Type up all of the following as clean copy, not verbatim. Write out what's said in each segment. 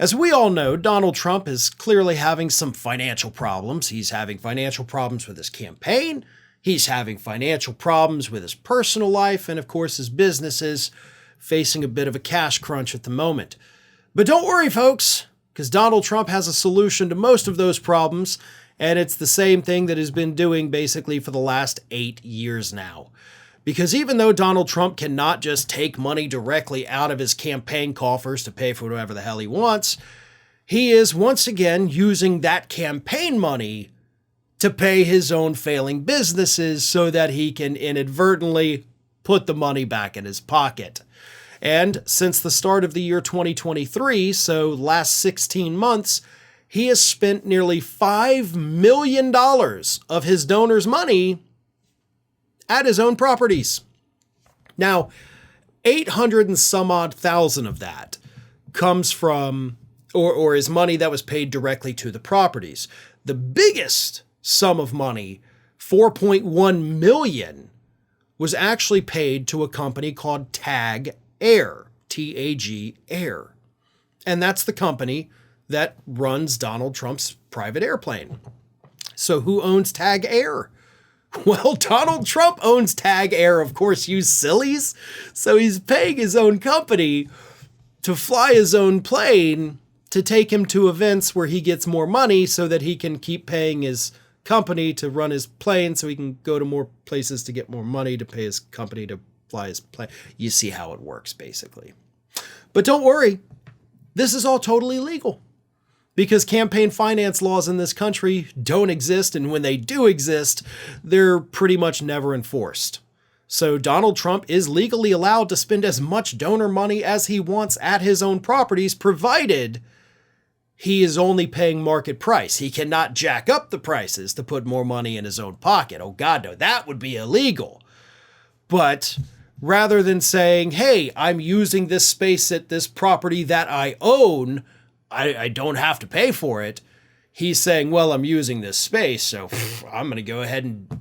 As we all know, Donald Trump is clearly having some financial problems. He's having financial problems with his campaign. He's having financial problems with his personal life. And of course, his business is facing a bit of a cash crunch at the moment. But don't worry, folks, because Donald Trump has a solution to most of those problems. And it's the same thing that he's been doing basically for the last 8 years now. Because even though Donald Trump cannot just take money directly out of his campaign coffers to pay for whatever the hell he wants, he is once again using that campaign money to pay his own failing businesses so that he can inadvertently put the money back in his pocket. And since the start of the year 2023, so last 16 months, he has spent nearly $5 million of his donors' money at his own properties. Now, 800 and some odd thousand of that comes from, or is money that was paid directly to the properties. The biggest sum of money, 4.1 million, was actually paid to a company called TAG Air, T-A-G Air. And that's the company that runs Donald Trump's private airplane. So who owns TAG Air? Well, Donald Trump owns TAG Air, of course, you sillies. So he's paying his own company to fly his own plane to take him to events where he gets more money so that he can keep paying his company to run his plane so he can go to more places to get more money to pay his company to fly his plane. You see how it works, basically. But don't worry, this is all totally legal. Because campaign finance laws in this country don't exist, and when they do exist, they're pretty much never enforced. So Donald Trump is legally allowed to spend as much donor money as he wants at his own properties, provided he is only paying market price. He cannot jack up the prices to put more money in his own pocket. Oh God, no, that would be illegal. But rather than saying, hey, I'm using this space at this property that I own, I don't have to pay for it. He's saying, well, I'm using this space, so I'm going to go ahead and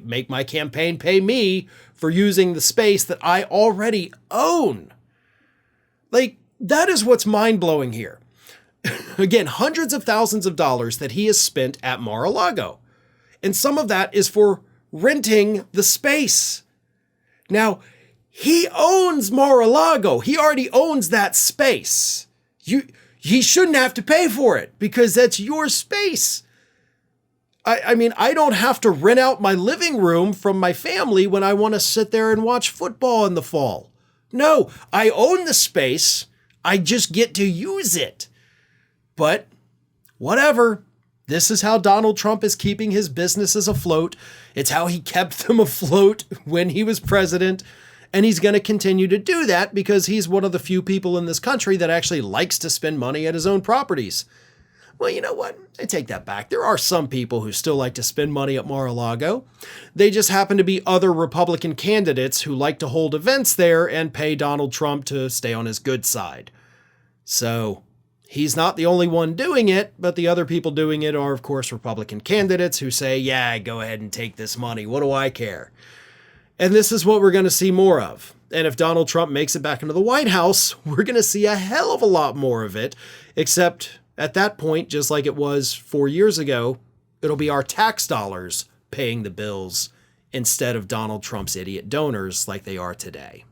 make my campaign pay me for using the space that I already own. Like, that is what's mind-blowing here. Again, hundreds of thousands of dollars that he has spent at Mar-a-Lago. And some of that is for renting the space. Now, he owns Mar-a-Lago. He already owns that space. He shouldn't have to pay for it because that's your space. I mean, I don't have to rent out my living room from my family when I want to sit there and watch football in the fall. No, I own the space. I just get to use it. But whatever. This is how Donald Trump is keeping his businesses afloat. It's how he kept them afloat when he was president. And he's going to continue to do that because he's one of the few people in this country that actually likes to spend money at his own properties. Well, you know what? I take that back. There are some people who still like to spend money at Mar-a-Lago. They just happen to be other Republican candidates who like to hold events there and pay Donald Trump to stay on his good side. So he's not the only one doing it, but the other people doing it are, of course, Republican candidates who say, yeah, go ahead and take this money. What do I care? And this is what we're going to see more of. And if Donald Trump makes it back into the White House, we're going to see a hell of a lot more of it. Except at that point, just like it was 4 years ago, it'll be our tax dollars paying the bills instead of Donald Trump's idiot donors like they are today.